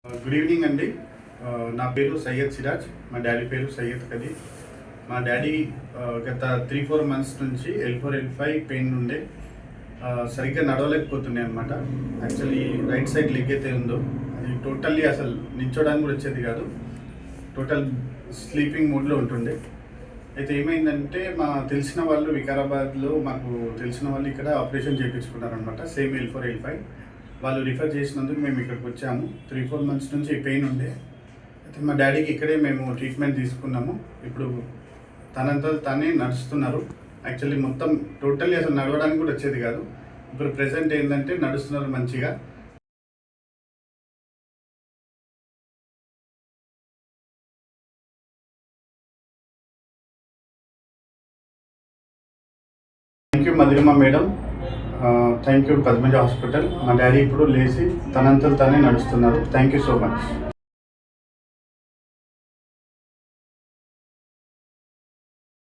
Good evening అండి. నా పేరు సయ్యద్ సిరాజ్. మా డాడీ పేరు సయ్యద్ కదీ. మా డాడీ గత 3-4 మంత్స్ నుంచి L4-L5 పెయిన్ ఉండే సరిగ్గా నడవలేకపోతున్నాయి అనమాట. యాక్చువల్లీ రైట్ సైడ్ లెగ్ అయితే ఉందో అది టోటల్లీ అసలు నిల్చోడానికి కూడా వచ్చేది కాదు. టోటల్ స్లీపింగ్ మూడ్లో ఉంటుండే. అయితే ఏమైందంటే మా తెలిసిన వాళ్ళు వికారాబాద్లో మాకు తెలిసిన వాళ్ళు ఇక్కడ ఆపరేషన్ చేయించుకున్నారనమాట. సేమ్ L4-L5 వాళ్ళు రిఫర్ చేసినందుకు మేము ఇక్కడికి వచ్చాము. 3-4 మంత్స్ నుంచి పెయిన్ ఉండే. అయితే మా డాడీకి ఇక్కడే మేము ట్రీట్మెంట్ తీసుకున్నాము. ఇప్పుడు తనంతా తానే నడుస్తున్నారు. యాక్చువల్లీ మొత్తం టోటల్లీ అసలు నడవడానికి కూడా వచ్చేది కాదు. ఇప్పుడు ప్రెసెంట్ ఏంటంటే నడుస్తున్నారు మంచిగా. Thank you Madhurima madam. Thank you Padmaja hospital. మా డాడీ ఇప్పుడు లేచి తనంతలు తానే నడుస్తున్నారు. Thank you so much.